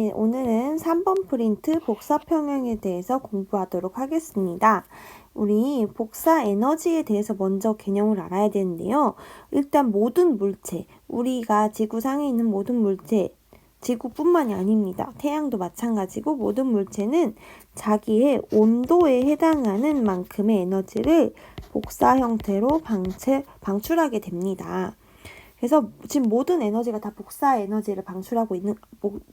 네, 오늘은 3번 프린트 복사 평형에 대해서 공부하도록 하겠습니다. 우리 복사 에너지에 대해서 먼저 개념을 알아야 되는데요. 일단 모든 물체, 우리가 지구상에 있는 모든 물체, 지구뿐만이 아닙니다. 태양도 마찬가지고 모든 물체는 자기의 온도에 해당하는 만큼의 에너지를 복사 형태로 방출하게 됩니다. 그래서 지금 모든 에너지가 다 복사 에너지를 방출하고 있는,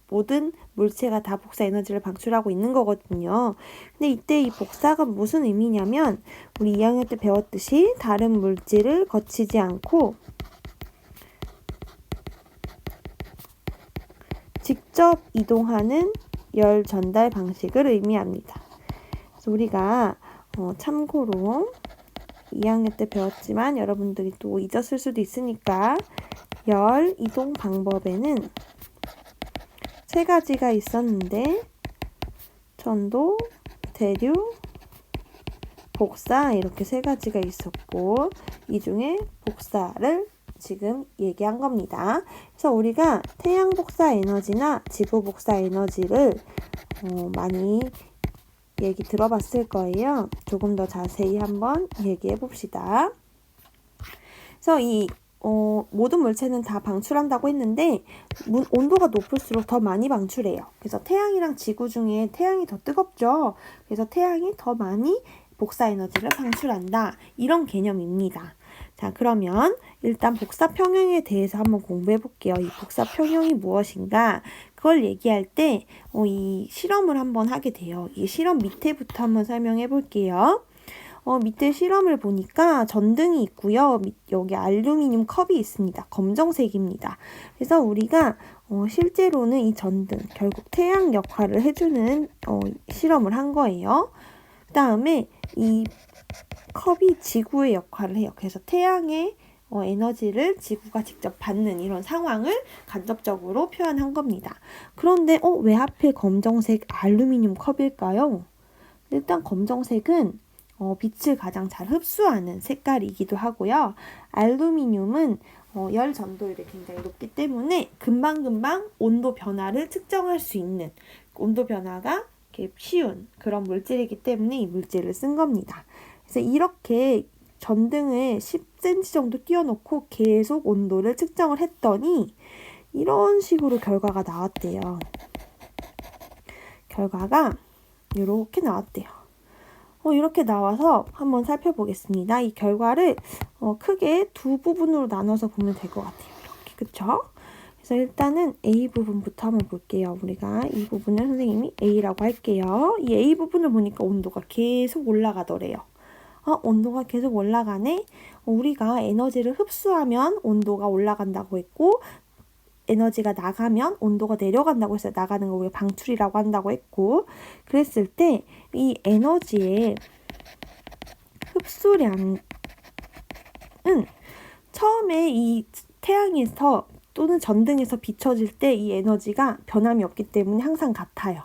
모든 물체가 다 복사 에너지를 방출하고 있는 거거든요. 근데 이때 이 복사가 무슨 의미냐면, 우리 2학년 때 배웠듯이 다른 물질을 거치지 않고 직접 이동하는 열 전달 방식을 의미합니다. 그래서 우리가 참고로 2학년 때 배웠지만 여러분들이 또 잊었을 수도 있으니까 열 이동 방법에는 세 가지가 있었는데 전도, 대류, 복사 이렇게 세 가지가 있었고 이 중에 복사를 지금 얘기한 겁니다. 그래서 우리가 태양 복사 에너지나 지구 복사 에너지를 많이 얘기 들어봤을 거예요. 조금 더 자세히 한번 얘기해 봅시다. 그래서 이 모든 물체는 다 방출한다고 했는데 온도가 높을수록 더 많이 방출해요. 그래서 태양이랑 지구 중에 태양이 더 뜨겁죠. 그래서 태양이 더 많이 복사 에너지를 방출한다. 이런 개념입니다. 자, 그러면 일단 복사 평형에 대해서 한번 공부해 볼게요. 이 복사 평형이 무엇인가? 그걸 얘기할 때 이 실험을 한번 하게 돼요. 이 실험 밑에부터 한번 설명해 볼게요. 밑에 실험을 보니까 전등이 있고요. 여기 알루미늄 컵이 있습니다. 검정색입니다. 그래서 우리가 실제로는 이 전등, 결국 태양 역할을 해주는 실험을 한 거예요. 그 다음에 이 컵이 지구의 역할을 해요. 그래서 태양의 에너지를 지구가 직접 받는 이런 상황을 간접적으로 표현한 겁니다. 그런데 왜 하필 검정색 알루미늄 컵일까요? 일단 검정색은 빛을 가장 잘 흡수하는 색깔이기도 하고요. 알루미늄은 열 전도율이 굉장히 높기 때문에 금방금방 온도 변화를 측정할 수 있는, 온도 변화가 이렇게 쉬운 그런 물질이기 때문에 이 물질을 쓴 겁니다. 그래서 이렇게 전등을 10cm 정도 띄워놓고 계속 온도를 측정을 했더니 이런 식으로 결과가 나왔대요. 결과가 이렇게 나왔대요. 이렇게 나와서 한번 살펴보겠습니다. 이 결과를 크게 두 부분으로 나눠서 보면 될 것 같아요. 이렇게, 그쵸? 그래서 일단은 A 부분부터 한번 볼게요. 우리가 이 부분을 선생님이 A라고 할게요. 이 A 부분을 보니까 온도가 계속 올라가더래요. 온도가 계속 올라가네? 우리가 에너지를 흡수하면 온도가 올라간다고 했고, 에너지가 나가면 온도가 내려간다고 했어요. 나가는 거 우리가 방출이라고 한다고 했고, 그랬을 때 이 에너지의 흡수량은 처음에 이 태양에서 또는 전등에서 비춰질 때 이 에너지가 변함이 없기 때문에 항상 같아요.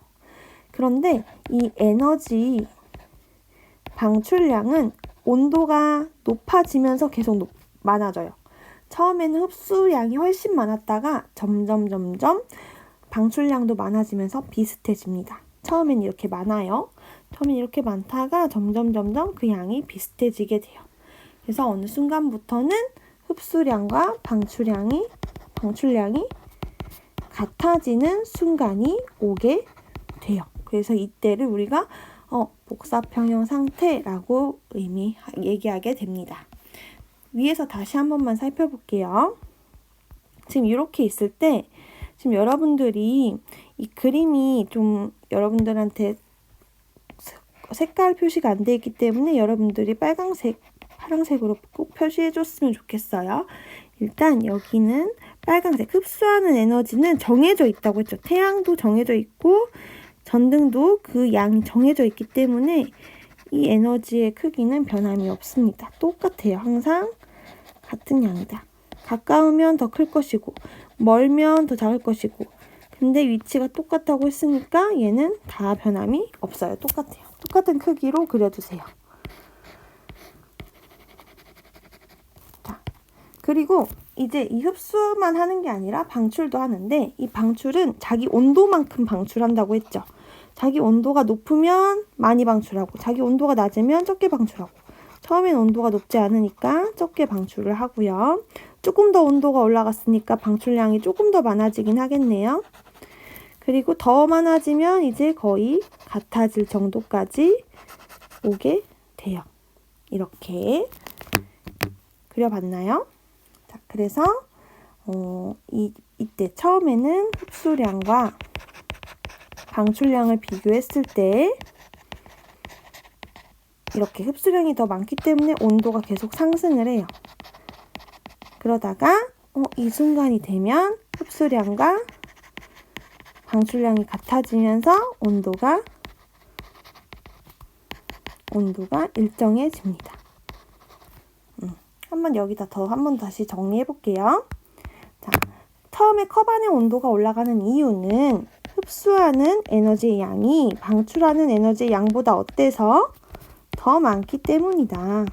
그런데 이 에너지 방출량은 온도가 높아지면서 계속 많아져요. 처음에는 흡수량이 훨씬 많았다가 점점 방출량도 많아지면서 비슷해집니다. 처음엔 이렇게 많아요. 처음엔 이렇게 많다가 점점 그 양이 비슷해지게 돼요. 그래서 어느 순간부터는 흡수량과 방출량이 같아지는 순간이 오게 돼요. 그래서 이때를 우리가 복사평형 상태라고 얘기하게 됩니다. 위에서 다시 한 번만 살펴볼게요. 지금 이렇게 있을 때 지금 여러분들이 이 그림이 좀 여러분들한테 색깔 표시가 안 돼 있기 때문에 여러분들이 빨강색, 파란색으로 꼭 표시해 줬으면 좋겠어요. 일단 여기는 빨강색, 흡수하는 에너지는 정해져 있다고 했죠. 태양도 정해져 있고 전등도 그 양이 정해져 있기 때문에 이 에너지의 크기는 변함이 없습니다. 똑같아요. 항상 같은 양이다. 가까우면 더 클 것이고 멀면 더 작을 것이고, 근데 위치가 똑같다고 했으니까 얘는 다 변함이 없어요. 똑같아요. 똑같은 크기로 그려주세요. 자, 그리고 이제 이 흡수만 하는 게 아니라 방출도 하는데, 이 방출은 자기 온도만큼 방출한다고 했죠. 자기 온도가 높으면 많이 방출하고 자기 온도가 낮으면 적게 방출하고, 처음엔 온도가 높지 않으니까 적게 방출을 하고요. 조금 더 온도가 올라갔으니까 방출량이 조금 더 많아지긴 하겠네요. 그리고 더 많아지면 이제 거의 같아질 정도까지 오게 돼요. 이렇게 그려봤나요? 자, 그래서 이때 처음에는 흡수량과 방출량을 비교했을 때 이렇게 흡수량이 더 많기 때문에 온도가 계속 상승을 해요. 그러다가 이 순간이 되면 흡수량과 방출량이 같아지면서 온도가 일정해집니다. 한번 여기다 한번 다시 정리해 볼게요. 자, 처음에 컵 안의 온도가 올라가는 이유는 흡수하는 에너지의 양이 방출하는 에너지의 양보다 어때서 더 많기 때문이다.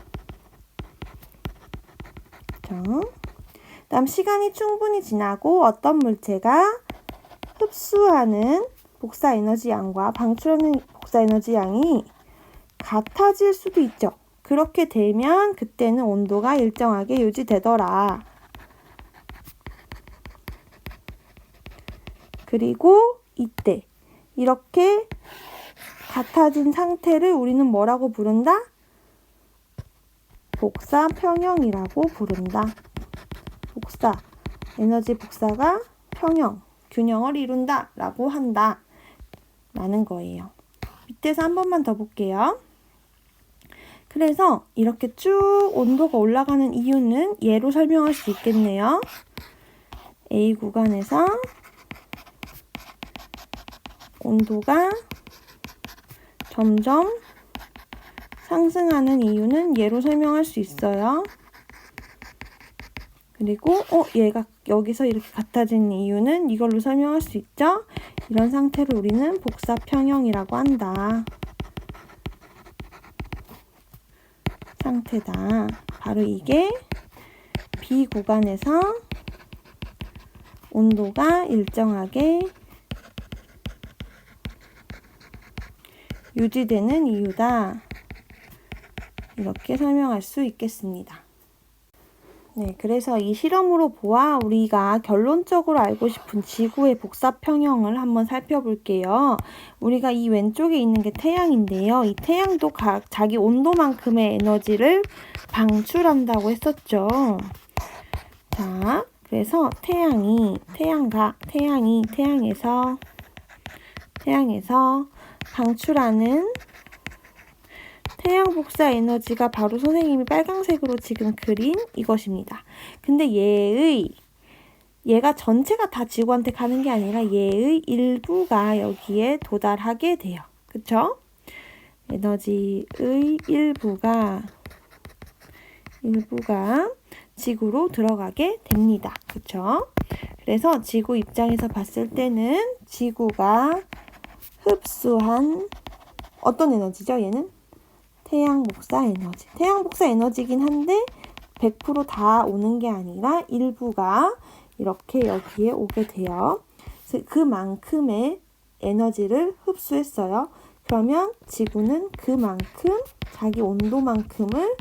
다음 시간이 충분히 지나고 어떤 물체가 흡수하는 복사 에너지 양과 방출하는 복사 에너지 양이 같아질 수도 있죠. 그렇게 되면 그때는 온도가 일정하게 유지되더라. 그리고 이때 이렇게 같아진 상태를 우리는 뭐라고 부른다? 복사 평형이라고 부른다. 에너지 복사가 평형, 균형을 이룬다 라고 한다 라는 거예요. 밑에서 한 번만 더 볼게요. 그래서 이렇게 쭉 온도가 올라가는 이유는 예로 설명할 수 있겠네요. A 구간에서 온도가 점점 상승하는 이유는 예로 설명할 수 있어요. 그리고 얘가 여기서 이렇게 같아진 이유는 이걸로 설명할 수 있죠. 이런 상태를 우리는 복사 평형이라고 한다. 상태다. 바로 이게 B 구간에서 온도가 일정하게 유지되는 이유다. 이렇게 설명할 수 있겠습니다. 네, 그래서 이 실험으로 보아 우리가 결론적으로 알고 싶은 지구의 복사 평형을 한번 살펴볼게요. 우리가 이 왼쪽에 있는 게 태양인데요. 이 태양도 자기 온도만큼의 에너지를 방출한다고 했었죠. 자, 그래서 태양에서 방출하는 태양 복사 에너지가 바로 선생님이 빨강색으로 지금 그린 이것입니다. 근데 얘가 전체가 다 지구한테 가는 게 아니라 얘의 일부가 여기에 도달하게 돼요. 그쵸? 에너지의 일부가 지구로 들어가게 됩니다. 그쵸? 그래서 지구 입장에서 봤을 때는 지구가 흡수한 어떤 에너지죠? 얘는 태양 복사 에너지. 태양 복사 에너지긴 한데 100% 다 오는 게 아니라 일부가 이렇게 여기에 오게 돼요. 그래서 그만큼의 에너지를 흡수했어요. 그러면 지구는 그만큼 자기 온도만큼을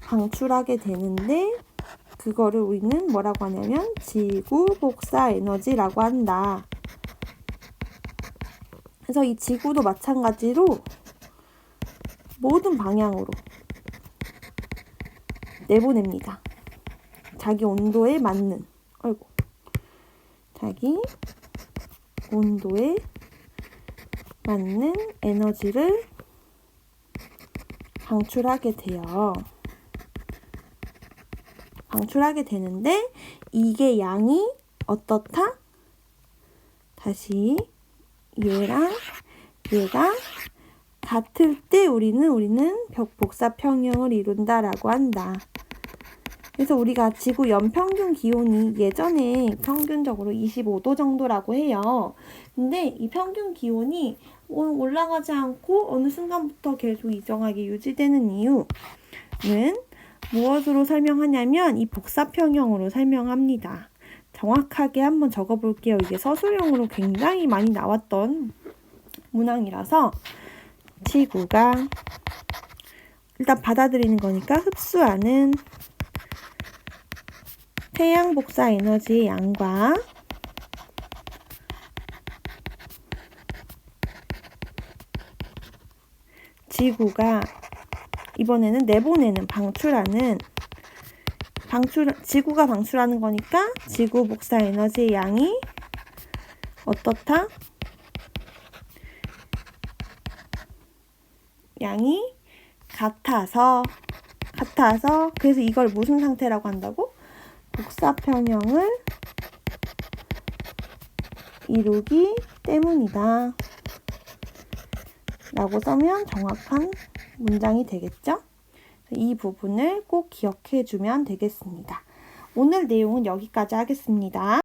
방출하게 되는데 그거를 우리는 뭐라고 하냐면 지구 복사 에너지라고 한다. 그래서 이 지구도 마찬가지로 모든 방향으로 내보냅니다. 자기 온도에 맞는 자기 온도에 맞는 에너지를 방출하게 돼요. 방출하게 되는데 이게 양이 어떻다? 다시 얘랑 얘가 같을 때 우리는 복사 평형을 이룬다라고 한다. 그래서 우리가 지구 연평균 기온이 예전에 평균적으로 25도 정도라고 해요. 근데 이 평균 기온이 올라가지 않고 어느 순간부터 계속 일정하게 유지되는 이유는 무엇으로 설명하냐면 이 복사평형으로 설명합니다. 정확하게 한번 적어볼게요. 이게 서술형으로 굉장히 많이 나왔던 문항이라서 지구가 일단 받아들이는 거니까 흡수하는 태양 복사 에너지의 양과 지구가 이번에는 내보내는 지구가 방출하는 거니까 지구 복사 에너지의 양이 어떻다? 양이 같아서 그래서 이걸 무슨 상태라고 한다고? 복사평형을 이루기 때문이다 라고 써면 정확한 문장이 되겠죠? 이 부분을 꼭 기억해 주면 되겠습니다. 오늘 내용은 여기까지 하겠습니다.